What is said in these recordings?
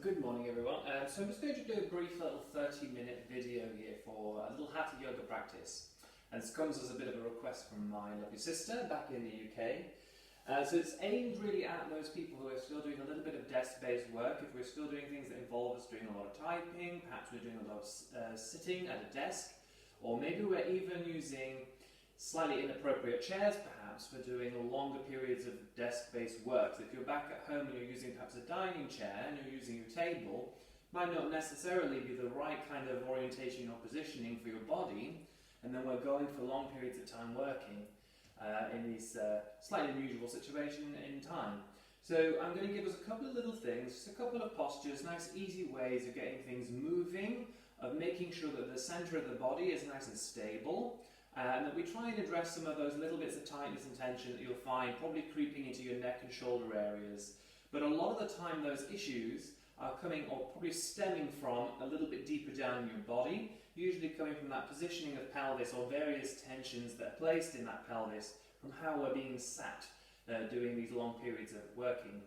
Good morning everyone. So I'm just going to do a brief little 30-minute video here for a little Hatha Yoga practice. And this comes as a bit of a request from my lovely sister back in the UK. So it's aimed really at those people who are still doing a little bit of desk-based work. If we're still doing things that involve us doing a lot of typing, perhaps we're doing a lot of sitting at a desk, or maybe we're even using slightly inappropriate chairs perhaps for doing longer periods of desk-based work. So if you're back at home and you're using perhaps a dining chair and you're using your table, might not necessarily be the right kind of orientation or positioning for your body, and then we're going for long periods of time working in these slightly unusual situation in time. So I'm going to give us a couple of little things, just a couple of postures, nice easy ways of getting things moving, of making sure that the center of the body is nice and stable, and that we try and address some of those little bits of tightness and tension that you'll find probably creeping into your neck and shoulder areas. But a lot of the time those issues are coming or probably stemming from a little bit deeper down in your body, usually coming from that positioning of pelvis or various tensions that are placed in that pelvis from how we're being sat doing these long periods of working.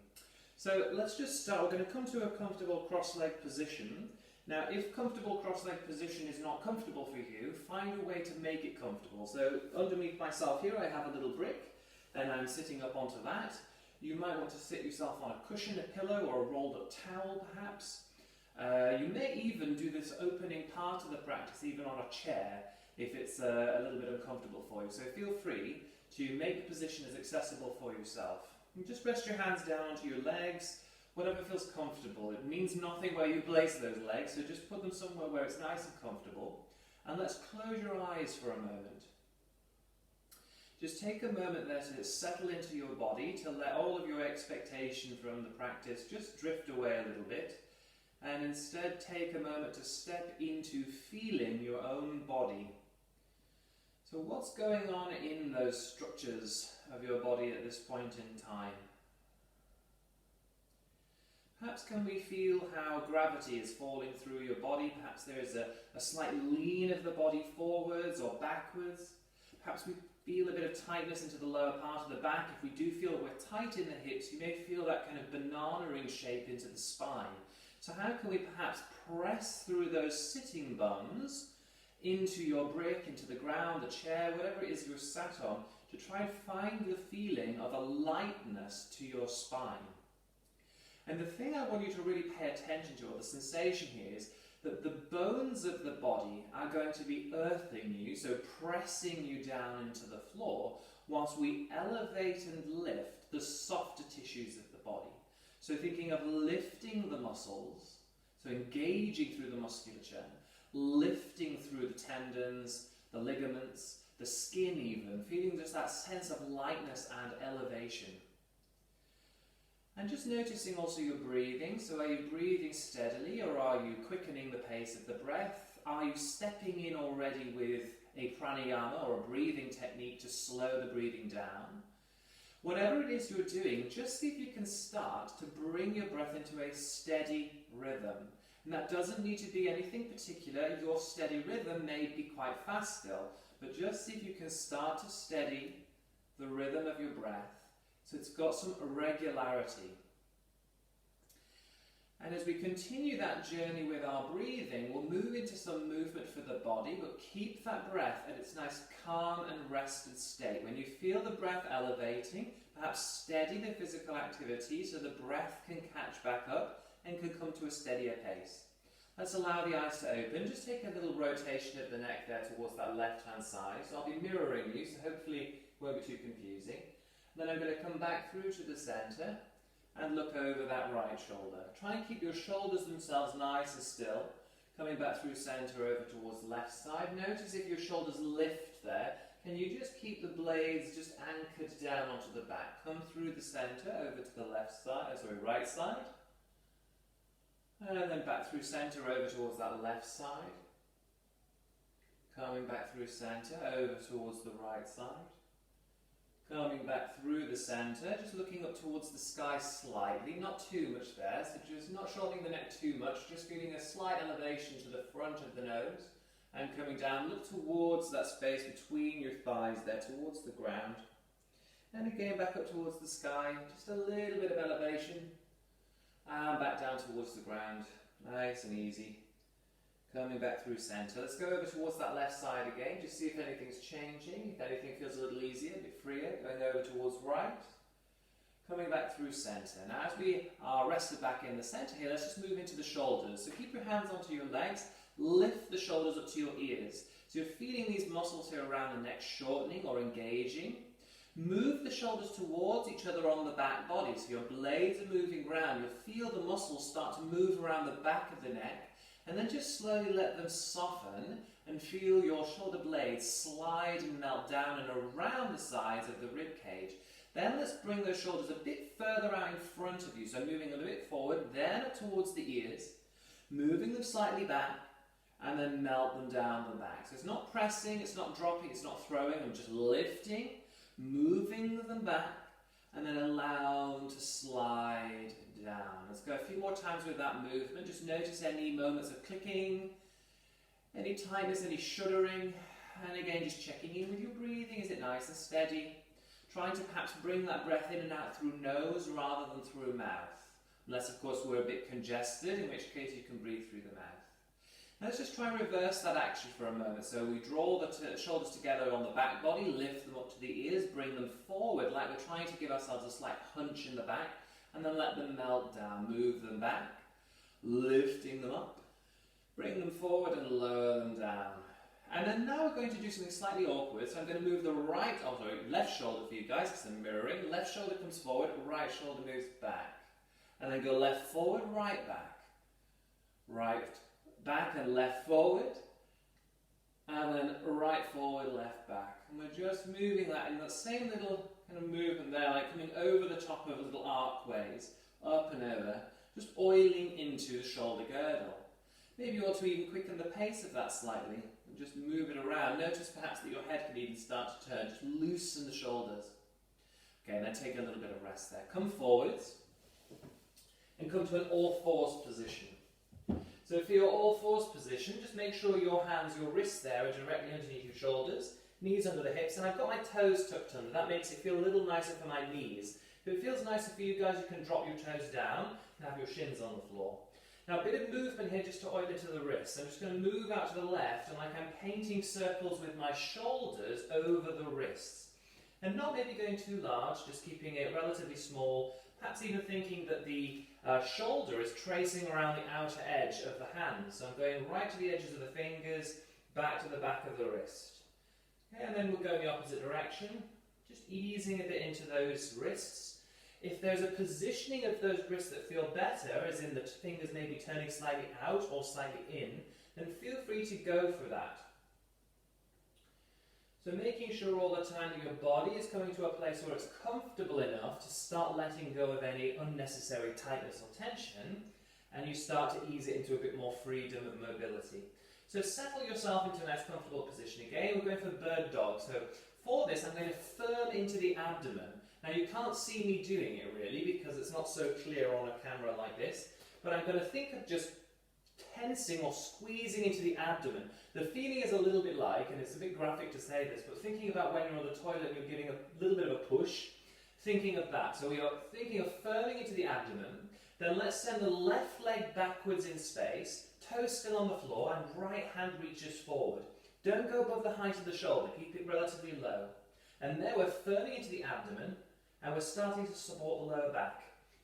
So let's just start. We're going to come to a comfortable cross-leg position. Now, if comfortable cross-leg position is not comfortable for you, find a way to make it comfortable. So underneath myself here, I have a little brick, and I'm sitting up onto that. You might want to sit yourself on a cushion, a pillow, or a rolled-up towel, perhaps. You may even do this opening part of the practice even on a chair if it's a little bit uncomfortable for you. So feel free to make the position as accessible for yourself. And just rest your hands down onto your legs, whatever feels comfortable. It means nothing where you place those legs, so just put them somewhere where it's nice and comfortable. And let's close your eyes for a moment. Just take a moment there to settle into your body, to let all of your expectation from the practice just drift away a little bit. And instead take a moment to step into feeling your own body. So what's going on in those structures of your body at this point in time? Perhaps can we feel how gravity is falling through your body? Perhaps there is a slight lean of the body forwards or backwards. Perhaps we feel a bit of tightness into the lower part of the back. If we do feel that we're tight in the hips, you may feel that kind of banana-ing shape into the spine. So how can we perhaps press through those sitting bones into your brick, into the ground, the chair, whatever it is you're sat on, to try and find the feeling of a lightness to your spine. And the thing I want you to really pay attention to, or the sensation here, is that the bones of the body are going to be earthing you, so pressing you down into the floor, whilst we elevate and lift the softer tissues of the body. So thinking of lifting the muscles, so engaging through the musculature, lifting through the tendons, the ligaments, the skin even, feeling just that sense of lightness and elevation. And just noticing also your breathing. So are you breathing steadily, or are you quickening the pace of the breath? Are you stepping in already with a pranayama or a breathing technique to slow the breathing down? Whatever it is you're doing, just see if you can start to bring your breath into a steady rhythm. And that doesn't need to be anything particular. Your steady rhythm may be quite fast still, but just see if you can start to steady the rhythm of your breath, so it's got some regularity. And as we continue that journey with our breathing, we'll move into some movement for the body, but keep that breath at its nice calm and rested state. When you feel the breath elevating, perhaps steady the physical activity so the breath can catch back up and can come to a steadier pace. Let's allow the eyes to open. Just take a little rotation of the neck there towards that left-hand side. So I'll be mirroring you, so hopefully it won't be too confusing. Then I'm going to come back through to the centre and look over that right shoulder. Try and keep your shoulders themselves nice and still. Coming back through centre over towards the left side. Notice if your shoulders lift there. Can you just keep the blades just anchored down onto the back? Come through the centre over to the left side, right side. And then back through centre over towards that left side. Coming back through centre over towards the right side. Coming back through the centre, just looking up towards the sky slightly, not too much there, so just not shortening the neck too much, just feeling a slight elevation to the front of the nose, and coming down, look towards that space between your thighs there, towards the ground, and again back up towards the sky, just a little bit of elevation, And back down towards the ground. Nice and easy. Coming back through centre. Let's go over towards that left side again. Just see if anything's changing. If anything feels a little easier, a bit freer. Going over towards right. Coming back through centre. Now as we are rested back in the centre here, let's just move into the shoulders. So keep your hands onto your legs. Lift the shoulders up to your ears. So you're feeling these muscles here around the neck shortening or engaging. Move the shoulders towards each other on the back body. So your blades are moving around. You'll feel the muscles start to move around the back of the neck. And then just slowly let them soften and feel your shoulder blades slide and melt down and around the sides of the rib cage. Then let's bring those shoulders a bit further out in front of you. So moving a bit forward, then up towards the ears. Moving them slightly back. And then melt them down the back. So it's not pressing, it's not dropping, it's not throwing. I'm just lifting, moving them back, and then allow them to slide down. Let's go a few more times with that movement. Just notice any moments of clicking, any tightness, any shuddering. And again, just checking in with your breathing. Is it nice and steady? Trying to perhaps bring that breath in and out through nose rather than through mouth. Unless, of course, we're a bit congested, in which case you can breathe through the mouth. Let's just try and reverse that action for a moment. So we draw the shoulders together on the back body, lift them up to the ears, bring them forward like we're trying to give ourselves a slight hunch in the back, and then let them melt down. Move them back, lifting them up, bring them forward and lower them down. And then now we're going to do something slightly awkward. So I'm going to move the left shoulder for you guys, because I'm mirroring. Left shoulder comes forward, right shoulder moves back. And then go left forward, right back. Right back and left forward, and then right forward, left back. And we're just moving that in that same little kind of movement there, like coming over the top of little arcways, up and over, just oiling into the shoulder girdle. Maybe you want to even quicken the pace of that slightly, and just move it around. Notice perhaps that your head can even start to turn, just loosen the shoulders. Okay, and then take a little bit of rest there. Come forwards, and come to an all-fours position. So for your all-fours position, just make sure your hands, your wrists there are directly underneath your shoulders, knees under the hips, and I've got my toes tucked under. That makes it feel a little nicer for my knees. If it feels nicer for you guys, you can drop your toes down and have your shins on the floor. Now a bit of movement here just to oil into the wrists. I'm just going to move out to the left, and like I'm painting circles with my shoulders over the wrists. And not maybe going too large, just keeping it relatively small, perhaps even thinking that the shoulder is tracing around the outer edge of the hand. So I'm going right to the edges of the fingers, back to the back of the wrist. Okay, and then we'll go in the opposite direction, just easing a bit into those wrists. If there's a positioning of those wrists that feel better, as in the fingers maybe turning slightly out or slightly in, then feel free to go for that. So making sure all the time that your body is coming to a place where it's comfortable enough to start letting go of any unnecessary tightness or tension, and you start to ease it into a bit more freedom of mobility. So settle yourself into a nice comfortable position again. We're going for bird dog. So for this, I'm going to firm into the abdomen. Now you can't see me doing it really because it's not so clear on a camera like this, but I'm going to think of just tensing or squeezing into the abdomen. The feeling is a little bit like, and it's a bit graphic to say this, but thinking about when you're on the toilet and you're giving a little bit of a push, thinking of that. So we are thinking of firming into the abdomen. Then let's send the left leg backwards in space, toes still on the floor, and right hand reaches forward. Don't go above the height of the shoulder, keep it relatively low. And there we're firming into the abdomen, and we're starting to support the lower back.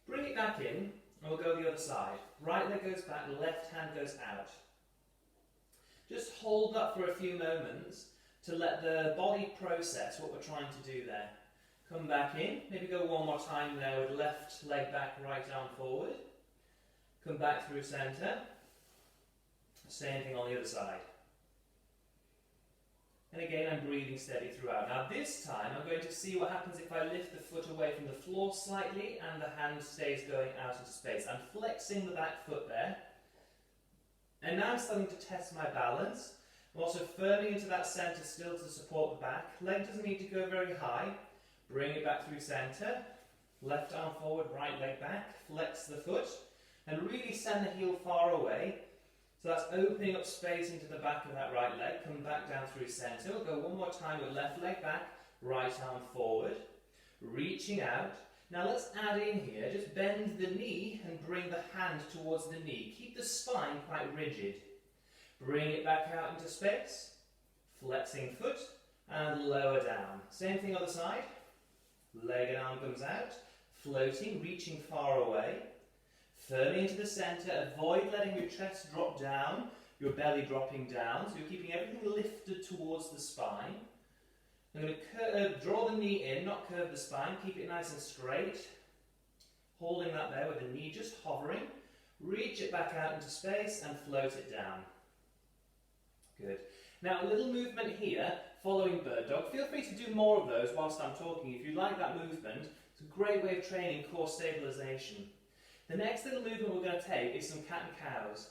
Bring it back in, and we'll go the other side. Right leg goes back, left hand goes out. Just hold that for a few moments to let the body process what we're trying to do there. Come back in, maybe go one more time there with left leg back, right arm forward. Come back through centre. Same thing on the other side. And again, I'm breathing steady throughout. Now this time, I'm going to see what happens if I lift the foot away from the floor slightly and the hand stays going out into space. I'm flexing the back foot there. And now I'm starting to test my balance. I'm also firming into that centre still to support the back. Leg doesn't need to go very high. Bring it back through centre. Left arm forward, right leg back. Flex the foot. And really send the heel far away. So that's opening up space into the back of that right leg. Come back down through centre. We'll go one more time with left leg back, right arm forward. Reaching out. Now let's add in here, just bend the knee and bring the hand towards the knee. Keep the spine quite rigid. Bring it back out into space, flexing foot and lower down. Same thing other side. Leg and arm comes out, floating, reaching far away. Firmly into the centre, avoid letting your chest drop down, your belly dropping down, so you're keeping everything lifted towards the spine. I'm going to draw the knee in, not curve the spine, keep it nice and straight. Holding that there with the knee just hovering. Reach it back out into space and float it down. Good. Now a little movement here, following bird dog. Feel free to do more of those whilst I'm talking. If you like that movement, it's a great way of training core stabilisation. The next little movement we're going to take is some cat and cows.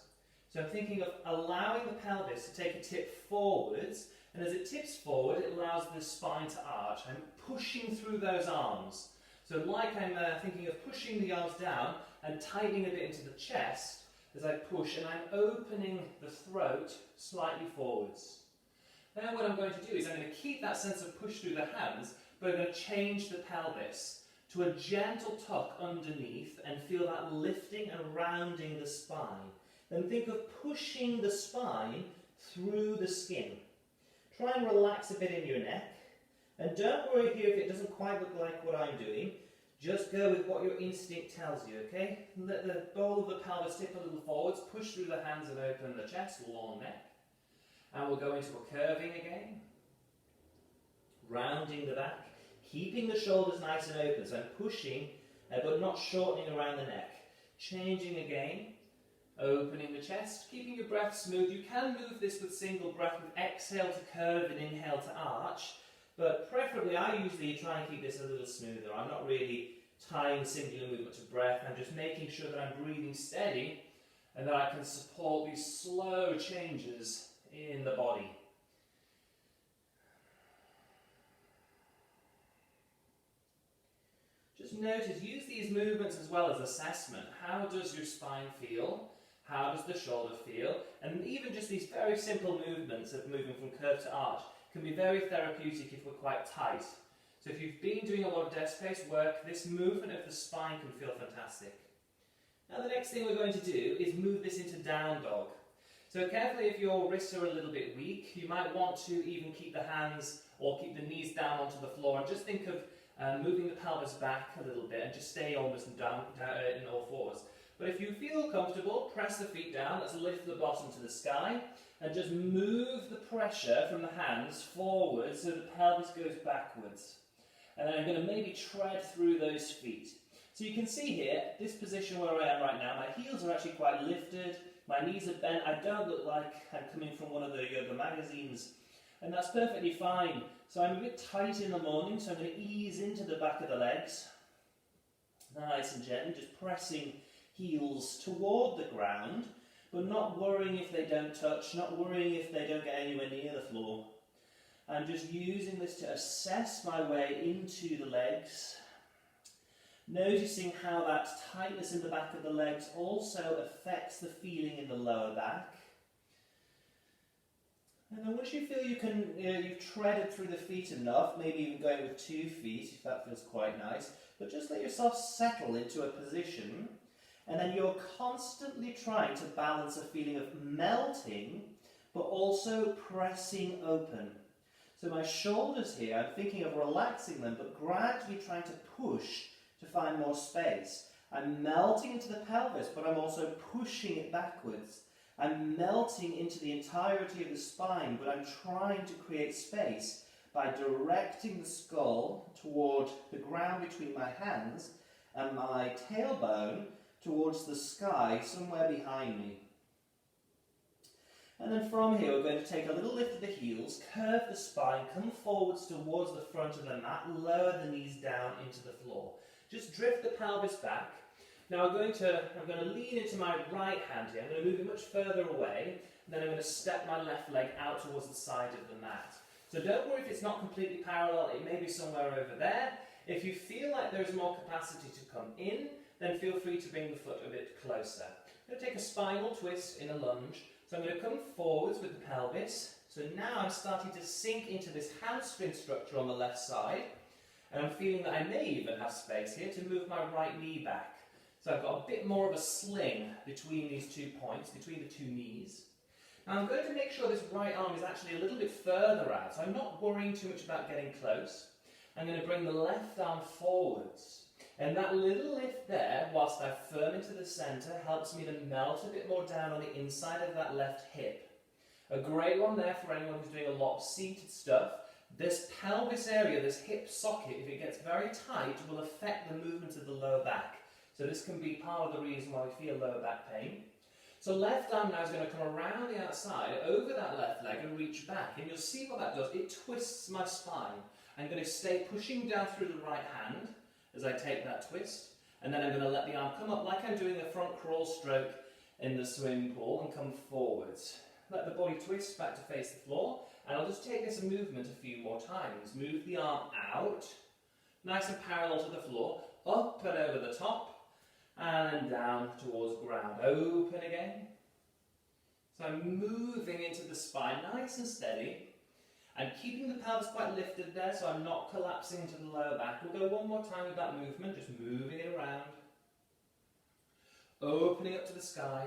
So I'm thinking of allowing the pelvis to take a tip forwards, and as it tips forward, it allows the spine to arch. I'm pushing through those arms. So like I'm thinking of pushing the arms down and tightening a bit into the chest as I push, and I'm opening the throat slightly forwards. Now what I'm going to do is I'm going to keep that sense of push through the hands, but I'm going to change the pelvis to a gentle tuck underneath and feel that lifting and rounding the spine. Then think of pushing the spine through the skin. Try and relax a bit in your neck, and don't worry here if it doesn't quite look like what I'm doing. Just go with what your instinct tells you, okay? Let the bowl of the pelvis tip a little forwards, push through the hands and open the chest, long neck. And we'll go into a curving again. Rounding the back, keeping the shoulders nice and open, so I'm pushing, but not shortening around the neck. Changing again. Opening the chest, keeping your breath smooth. You can move this with single breath with exhale to curve and inhale to arch, but preferably I usually try and keep this a little smoother. I'm not really tying singular movement to breath. I'm just making sure that I'm breathing steady and that I can support these slow changes in the body. Just notice, use these movements as well as assessment. How does your spine feel? How does the shoulder feel? And even just these very simple movements of moving from curve to arch can be very therapeutic if we're quite tight. So if you've been doing a lot of desk space work, this movement of the spine can feel fantastic. Now the next thing we're going to do is move this into down dog. So carefully, if your wrists are a little bit weak, you might want to even keep the hands or keep the knees down onto the floor, and just think of moving the pelvis back a little bit and just stay almost down in all fours. But if you feel comfortable, press the feet down. Let's lift the bottom to the sky and just move the pressure from the hands forward so the pelvis goes backwards. And then I'm going to maybe tread through those feet. So you can see here, this position where I am right now, my heels are actually quite lifted, my knees are bent. I don't look like I'm coming from one of the yoga magazines, and that's perfectly fine. So I'm a bit tight in the morning, so I'm going to ease into the back of the legs. Nice and gently, just pressing heels toward the ground, but not worrying if they don't touch, not worrying if they don't get anywhere near the floor. I'm just using this to assess my way into the legs, noticing how that tightness in the back of the legs also affects the feeling in the lower back. And then once you feel you've treaded through the feet enough, maybe even going with 2 feet if that feels quite nice, but just let yourself settle into a position, and then you're constantly trying to balance a feeling of melting but also pressing open. So my shoulders here, I'm thinking of relaxing them but gradually trying to push to find more space. I'm melting into the pelvis, but I'm also pushing it backwards. I'm melting into the entirety of the spine, but I'm trying to create space by directing the skull toward the ground between my hands and my tailbone towards the sky somewhere behind me. And then from here we're going to take a little lift of the heels, curve the spine, come forwards towards the front of the mat, lower the knees down into the floor. Just drift the pelvis back. Now I'm going to lean into my right hand here. I'm going to move it much further away, and then I'm going to step my left leg out towards the side of the mat. So don't worry if it's not completely parallel, it may be somewhere over there. If you feel like there's more capacity to come in, then feel free to bring the foot a bit closer. I'm going to take a spinal twist in a lunge. So I'm going to come forwards with the pelvis. So now I'm starting to sink into this hamstring structure on the left side. And I'm feeling that I may even have space here to move my right knee back. So I've got a bit more of a sling between these 2 points, between the 2 knees. Now I'm going to make sure this right arm is actually a little bit further out, so I'm not worrying too much about getting close. I'm going to bring the left arm forwards. And that little lift there, whilst I firm into the centre, helps me to melt a bit more down on the inside of that left hip. A great one there for anyone who's doing a lot of seated stuff. This pelvis area, this hip socket, if it gets very tight, will affect the movement of the lower back. So this can be part of the reason why we feel lower back pain. So left arm now is going to come around the outside, over that left leg and reach back. And you'll see what that does. It twists my spine. I'm going to stay pushing down through the right hand as I take that twist. And then I'm going to let the arm come up like I'm doing a front crawl stroke in the swimming pool and come forwards. Let the body twist back to face the floor. And I'll just take this movement a few more times. Move the arm out, nice and parallel to the floor, up and over the top. And down towards ground. Open again. So I'm moving into the spine, nice and steady. I'm keeping the pelvis quite lifted there, so I'm not collapsing into the lower back. We'll go one more time with that movement, just moving it around. Opening up to the sky.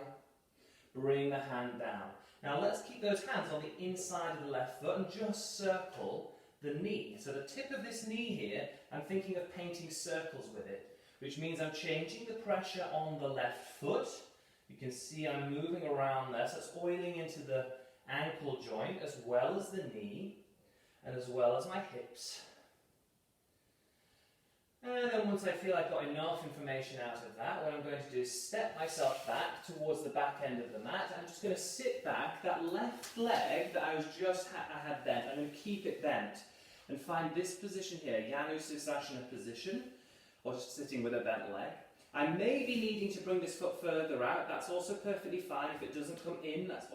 Bring the hand down. Now let's keep those hands on the inside of the left foot and just circle the knee. So the tip of this knee here, I'm thinking of painting circles with it, which means I'm changing the pressure on the left foot. You can see I'm moving around there, so it's oiling into the ankle joint as well as the knee and as well as my hips. And then once I feel I've got enough information out of that, what I'm going to do is step myself back towards the back end of the mat. I'm just going to sit back, that left leg that I had bent, I'm going to keep it bent and find this position here, Janu Sirsasana position, or just sitting with a bent leg. I may be needing to bring this foot further out. That's also perfectly fine. If it doesn't come in, that's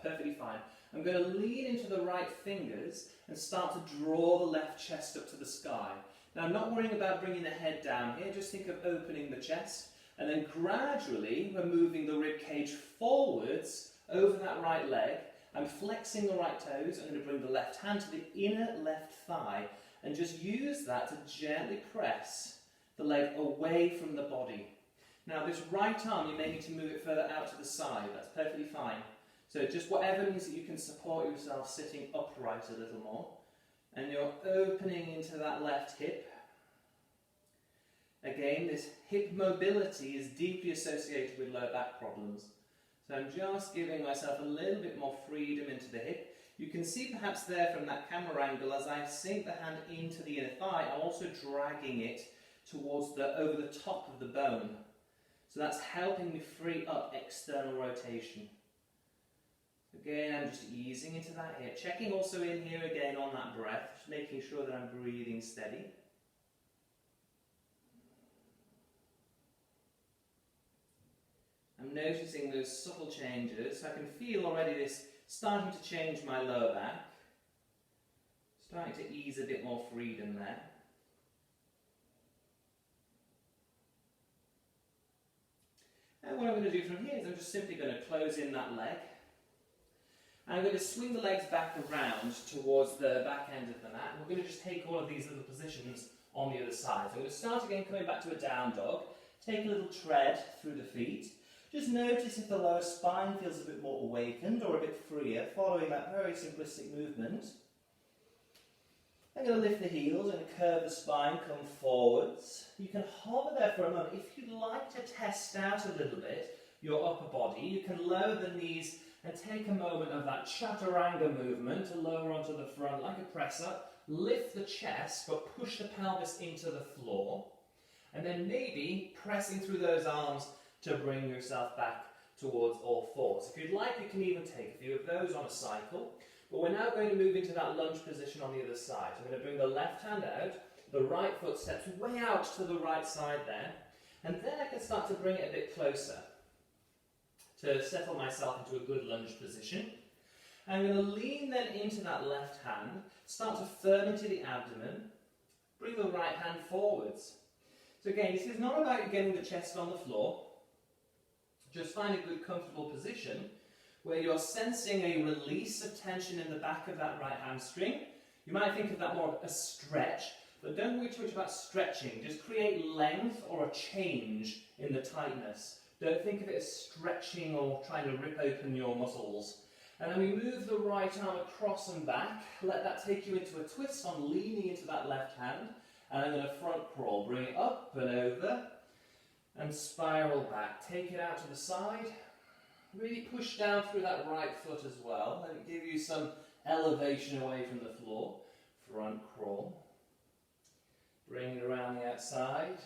perfectly fine. I'm going to lean into the right fingers and start to draw the left chest up to the sky. Now I'm not worrying about bringing the head down here. Just think of opening the chest and then gradually we're moving the rib cage forwards over that right leg. I'm flexing the right toes. I'm going to bring the left hand to the inner left thigh and just use that to gently press the leg away from the body. Now this right arm, you may need to move it further out to the side. That's perfectly fine. So just whatever means that you can support yourself sitting upright a little more. And you're opening into that left hip. Again, this hip mobility is deeply associated with lower back problems. So I'm just giving myself a little bit more freedom into the hip. You can see perhaps there from that camera angle, as I sink the hand into the inner thigh, I'm also dragging it towards over the top of the bone. So that's helping me free up external rotation. Again, I'm just easing into that here. Checking also in here again on that breath, just making sure that I'm breathing steady. I'm noticing those subtle changes. I can feel already this starting to change my lower back. Starting to ease a bit more freedom there. And what I'm going to do from here is I'm just simply going to close in that leg. I'm going to swing the legs back around towards the back end of the mat. And we're going to just take all of these little positions on the other side. So I'm going to start again coming back to a down dog. Take a little tread through the feet. Just notice if the lower spine feels a bit more awakened or a bit freer, following that very simplistic movement. I'm going to lift the heels and curve the spine, come forwards. You can hover there for a moment. If you'd like to test out a little bit your upper body, you can lower the knees and take a moment of that chaturanga movement to lower onto the front like a press up. Lift the chest, but push the pelvis into the floor. And then maybe pressing through those arms to bring yourself back towards all fours. If you'd like, you can even take a few of those on a cycle. But we're now going to move into that lunge position on the other side. So I'm going to bring the left hand out, the right foot steps way out to the right side there, and then I can start to bring it a bit closer to settle myself into a good lunge position. I'm going to lean then into that left hand, start to firm into the abdomen, bring the right hand forwards. So again, this is not about getting the chest on the floor. Just find a good comfortable position where you're sensing a release of tension in the back of that right hamstring. You might think of that more of a stretch, But don't worry too much about stretching. Just create length or a change in the tightness. Don't think of it as stretching or trying to rip open your muscles. And then we move the right arm across and back. Let that take you into a twist on leaning into that left hand. And I'm going to front crawl. Bring it up and over. And spiral back. Take it out to the side. Really push down through that right foot as well. Let it give you some elevation away from the floor. Front crawl. Bring it around the outside.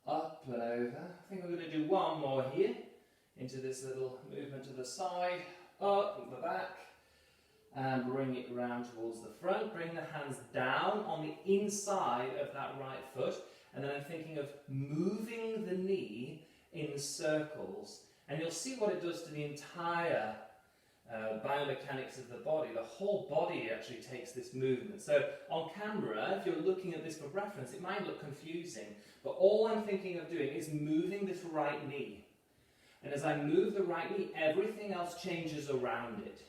Up and over. I think we're going to do one more here. Into this little movement to the side. Up and the back. And bring it round towards the front. Bring the hands down on the inside of that right foot. And then I'm thinking of moving the knee in circles. And you'll see what it does to the entire biomechanics of the body. The whole body actually takes this movement. So on camera, if you're looking at this for reference, it might look confusing. But all I'm thinking of doing is moving this right knee. And as I move the right knee, everything else changes around it.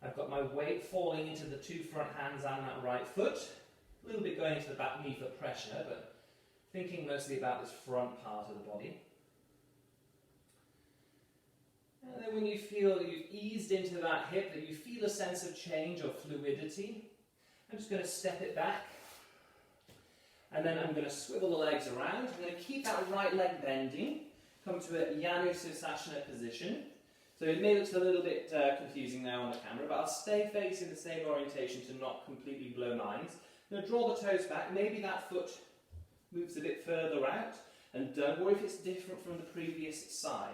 I've got my weight falling into the two front hands and that right foot. A little bit going into the back knee for pressure, but thinking mostly about this front part of the body. And then when you feel that you've eased into that hip, that you feel a sense of change or fluidity, I'm just going to step it back. And then I'm going to swivel the legs around. I'm going to keep that right leg bending. Come to a Janu Sirsasana position. So it may look a little bit confusing now on the camera, but I'll stay facing the same orientation to not completely blow minds. I'm going to draw the toes back. Maybe that foot moves a bit further out. And don't worry if it's different from the previous side.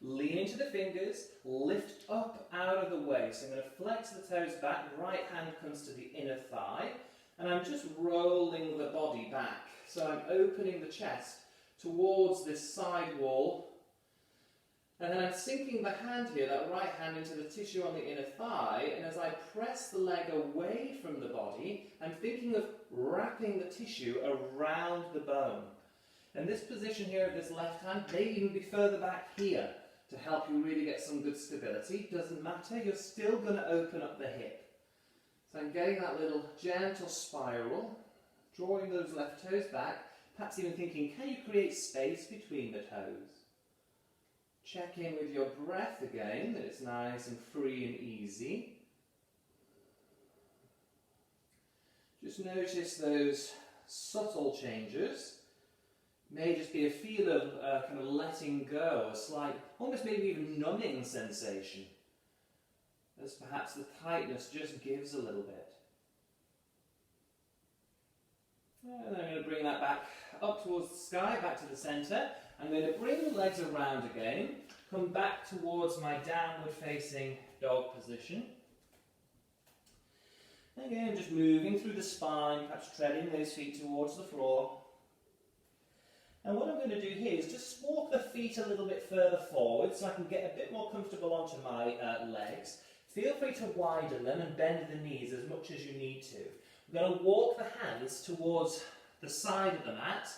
Lean into the fingers, lift up out of the way. So I'm going to flex the toes back, right hand comes to the inner thigh, and I'm just rolling the body back. So I'm opening the chest towards this side wall, and then I'm sinking the hand here, that right hand, into the tissue on the inner thigh, and as I press the leg away from the body, I'm thinking of wrapping the tissue around the bone. And this position here of this left hand may even be further back here, to help you really get some good stability. Doesn't matter, you're still going to open up the hip. So I'm getting that little gentle spiral, drawing those left toes back, perhaps even thinking, can you create space between the toes? Check in with your breath again, that it's nice and free and easy. Just notice those subtle changes. May just be a feel of kind of letting go, a slight, almost maybe even numbing sensation, as perhaps the tightness just gives a little bit. And then I'm going to bring that back up towards the sky, back to the centre. I'm going to bring the legs around again, come back towards my downward facing dog position. Again, just moving through the spine, perhaps treading those feet towards the floor. And what I'm going to do here is just walk the feet a little bit further forward so I can get a bit more comfortable onto my legs. Feel free to widen them and bend the knees as much as you need to. I'm going to walk the hands towards the side of the mat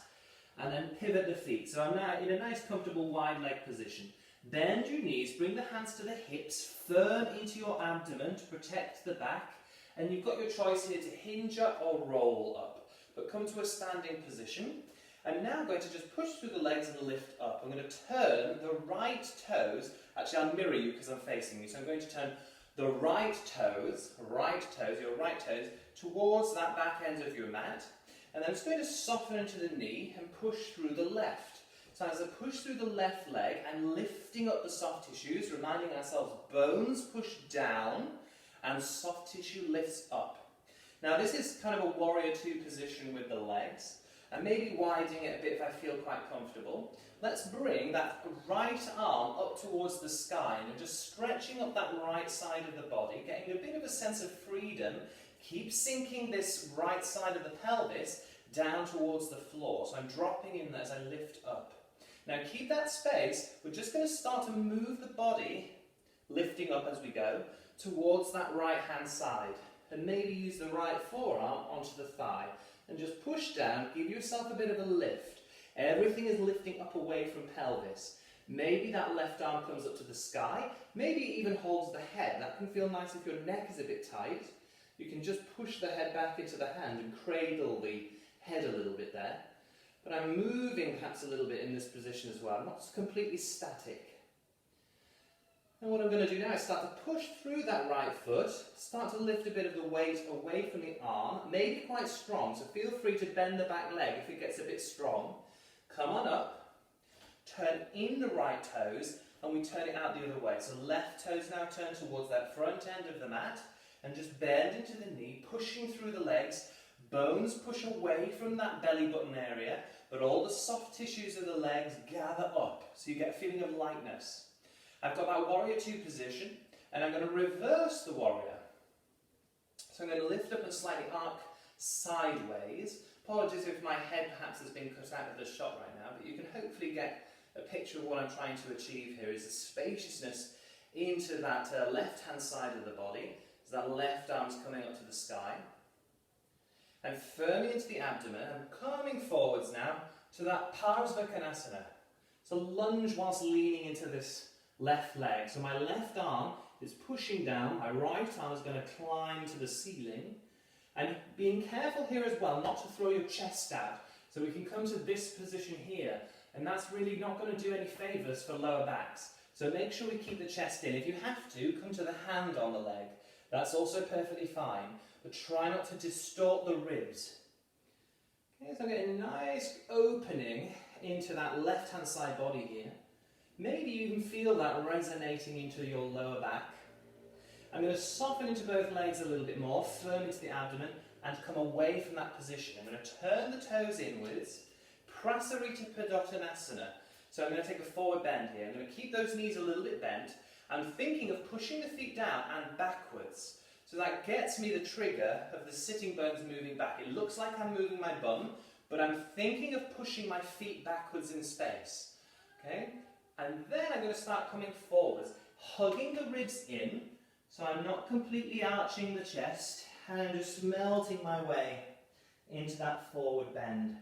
and then pivot the feet. So I'm now in a nice comfortable wide leg position. Bend your knees, bring the hands to the hips, firm into your abdomen to protect the back. And you've got your choice here to hinge up or roll up. But come to a standing position. I'm now going to just push through the legs and lift up. I'm going to turn the right toes, actually I'll mirror you because I'm facing you, so I'm going to turn the right toes, your right toes, towards that back end of your mat. And then I'm just going to soften into the knee and push through the left. So as I push through the left leg, I'm lifting up the soft tissues, reminding ourselves bones push down and soft tissue lifts up. Now this is kind of a warrior two position with the legs. And maybe widening it a bit if I feel quite comfortable. Let's bring that right arm up towards the sky and just stretching up that right side of the body, getting a bit of a sense of freedom. Keep sinking this right side of the pelvis down towards the floor. So I'm dropping in as I lift up. Now keep that space. We're just going to start to move the body, lifting up as we go, towards that right hand side. And maybe use the right forearm onto the thigh. And just push down, give yourself a bit of a lift. Everything is lifting up away from pelvis. Maybe that left arm comes up to the sky. Maybe it even holds the head. That can feel nice if your neck is a bit tight. you can just push the head back into the hand and cradle the head a little bit there. But I'm moving perhaps a little bit in this position as well, not completely static. And what I'm going to do now is start to push through that right foot, start to lift a bit of the weight away from the arm, maybe quite strong, so feel free to bend the back leg if it gets a bit strong. Come on up, turn in the right toes, and we turn it out the other way. So left toes now turn towards that front end of the mat, and just bend into the knee, pushing through the legs, bones push away from that belly button area, but all the soft tissues of the legs gather up, so you get a feeling of lightness. I've got that warrior two position, and I'm going to reverse the warrior. So I'm going to lift up and slightly arc sideways. Apologies if my head perhaps has been cut out of the shot right now, but you can hopefully get a picture of what I'm trying to achieve here is the spaciousness into that left-hand side of the body, as that left arm's coming up to the sky. And firmly into the abdomen, I'm coming forwards now to that Parsvakonasana. So lunge whilst leaning into this left leg. So my left arm is pushing down, my right arm is going to climb to the ceiling. And being careful here as well not to throw your chest out. So we can come to this position here, and that's really not going to do any favours for lower backs. So make sure we keep the chest in. If you have to, come to the hand on the leg. That's also perfectly fine, but try not to distort the ribs. Okay, so I'm getting a nice opening into that left-hand side body here. Maybe you even feel that resonating into your lower back. I'm going to soften into both legs a little bit more, firm into the abdomen, and come away from that position. I'm going to turn the toes inwards, Prasarita Padottanasana. So I'm going to take a forward bend here. I'm going to keep those knees a little bit bent. I'm thinking of pushing the feet down and backwards. So that gets me the trigger of the sitting bones moving back. It looks like I'm moving my bum, but I'm thinking of pushing my feet backwards in space. Okay? And then I'm going to start coming forwards, hugging the ribs in, so I'm not completely arching the chest, and I'm just melting my way into that forward bend.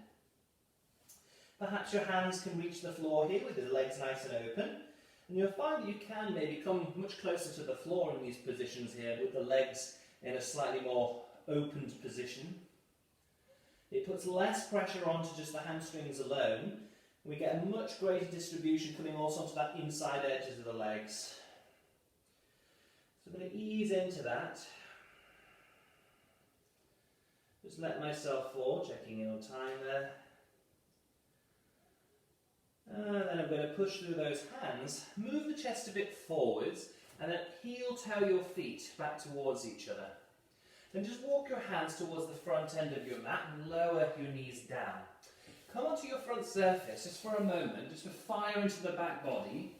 Perhaps your hands can reach the floor here with the legs nice and open, and you'll find that you can maybe come much closer to the floor in these positions here with the legs in a slightly more opened position. It puts less pressure onto just the hamstrings alone. We get a much greater distribution coming also onto that inside edges of the legs. So I'm going to ease into that. Just let myself fall, checking in on time there. And then I'm going to push through those hands, move the chest a bit forwards, and then heel-toe your feet back towards each other. Then just walk your hands towards the front end of your mat and lower your knees down. Come onto your front surface just for a moment, just to fire into the back body.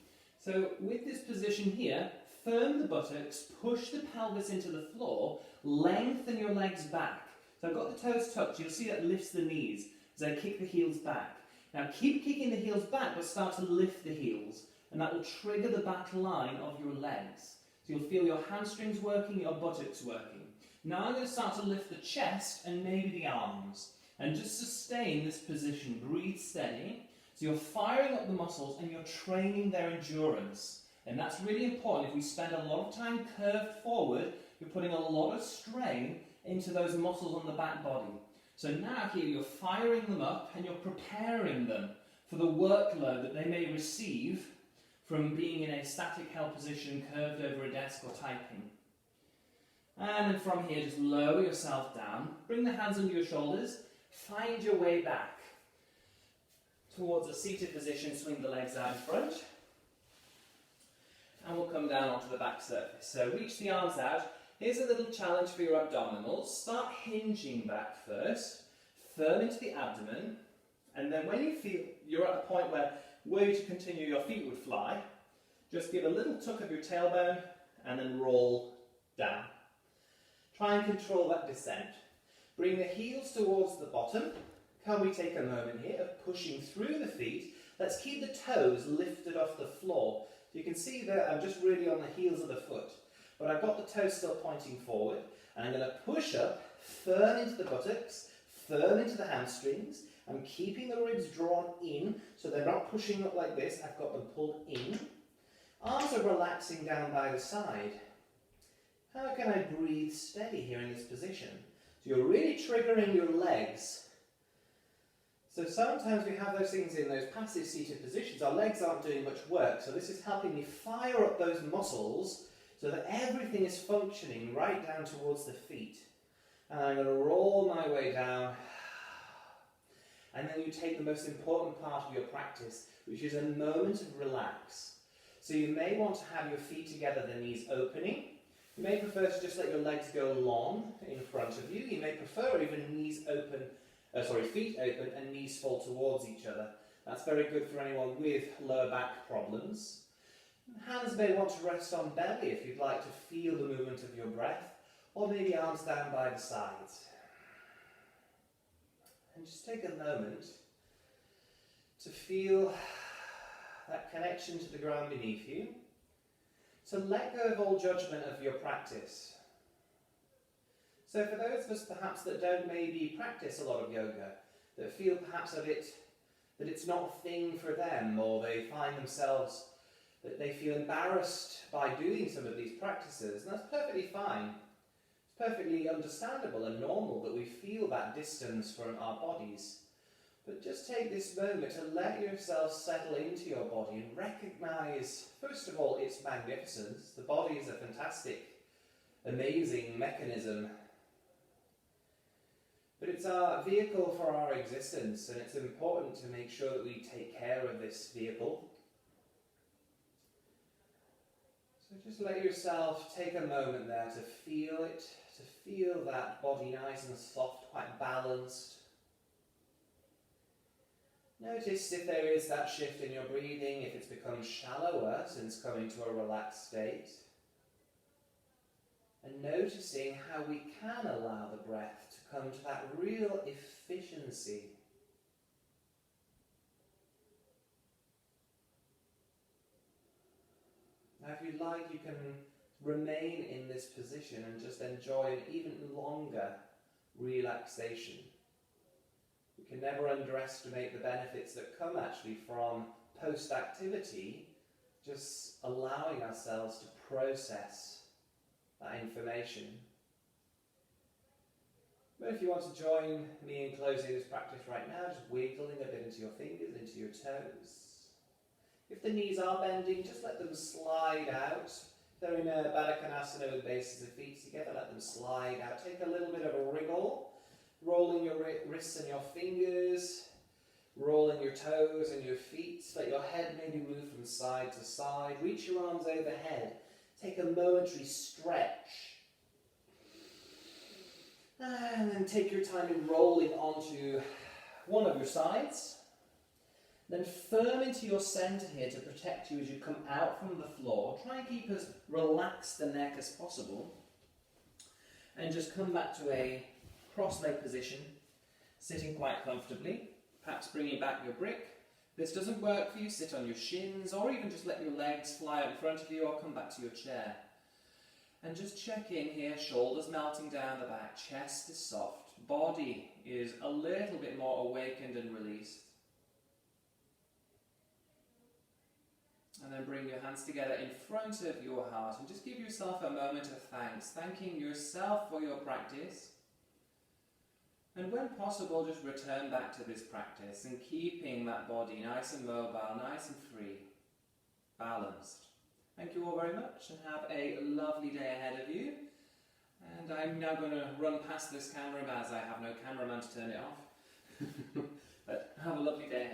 So with this position here, firm the buttocks, push the pelvis into the floor, lengthen your legs back. So I've got the toes tucked, you'll see that lifts the knees as I kick the heels back. Now keep kicking the heels back, but start to lift the heels, and that will trigger the back line of your legs. So you'll feel your hamstrings working, your buttocks working. Now I'm going to start to lift the chest and maybe the arms. And just sustain this position, breathe steady. So you're firing up the muscles and you're training their endurance. And that's really important. If we spend a lot of time curved forward, you're putting a lot of strain into those muscles on the back body. So now here you're firing them up and you're preparing them for the workload that they may receive from being in a static held position, curved over a desk or typing. And then from here, just lower yourself down, bring the hands under your shoulders, find your way back towards a seated position, swing the legs out in front, and we'll come down onto the back surface. So reach the arms out. Here's a little challenge for your abdominals. Start hinging back first, firm into the abdomen, and then when you feel you're at a point where were you to continue, your feet would fly, just give a little tuck of your tailbone and then roll down. Try and control that descent. Bring the heels towards the bottom. Can we take a moment here of pushing through the feet? Let's keep the toes lifted off the floor. So you can see that I'm just really on the heels of the foot. But I've got the toes still pointing forward. And I'm going to push up, firm into the buttocks, firm into the hamstrings. I'm keeping the ribs drawn in, so they're not pushing up like this. I've got them pulled in. Arms are relaxing down by the side. how can I breathe steady here in this position? So you're really triggering your legs. So sometimes we have those things in those passive seated positions. Our legs aren't doing much work, so this is helping me fire up those muscles so that everything is functioning right down towards the feet. And I'm going to roll my way down. And then you take the most important part of your practice, which is a moment of relax. So you may want to have your feet together, the knees opening. You may prefer to just let your legs go long in front of you. You may prefer even feet open and knees fall towards each other. That's very good for anyone with lower back problems. Hands may want to rest on belly if you'd like to feel the movement of your breath, or maybe arms down by the sides. And just take a moment to feel that connection to the ground beneath you. So let go of all judgment of your practice. So for those of us perhaps that don't maybe practice a lot of yoga, that feel perhaps a bit that it's not a thing for them, or they find themselves that they feel embarrassed by doing some of these practices, and that's perfectly fine. It's perfectly understandable and normal that we feel that distance from our bodies. But just take this moment to let yourself settle into your body and recognise, first of all, its magnificence. The body is a fantastic, amazing mechanism. But it's our vehicle for our existence, and it's important to make sure that we take care of this vehicle. So just let yourself take a moment there to feel it, to feel that body nice and soft, quite balanced. Notice if there is that shift in your breathing, if it's become shallower since coming to a relaxed state. And noticing how we can allow the breath to come to that real efficiency. Now if you like, you can remain in this position and just enjoy an even longer relaxation. We can never underestimate the benefits that come actually from post-activity, just allowing ourselves to process that information. But if you want to join me in closing this practice right now, just wiggling a bit into your fingers, into your toes. If the knees are bending, just let them slide out. If they're in a Baddha Konasana with bases of feet together, let them slide out. Take a little bit of a wriggle, rolling your wrists and your fingers, rolling your toes and your feet. Let your head maybe move from side to side. Reach your arms overhead. Take a momentary stretch. And then take your time in rolling onto one of your sides. Then firm into your center here to protect you as you come out from the floor. Try and keep as relaxed the neck as possible. And just come back to a cross-leg position, sitting quite comfortably. Perhaps bringing back your brick. If this doesn't work for you, sit on your shins, or even just let your legs fly out in front of you, or come back to your chair. And just check in here, shoulders melting down the back, chest is soft, body is a little bit more awakened and released. And then bring your hands together in front of your heart and just give yourself a moment of thanks, thanking yourself for your practice. And when possible, just return back to this practice and keeping that body nice and mobile, nice and free, balanced. Thank you all very much and have a lovely day ahead of you. And I'm now going to run past this camera as I have no cameraman to turn it off. But have a lovely day ahead.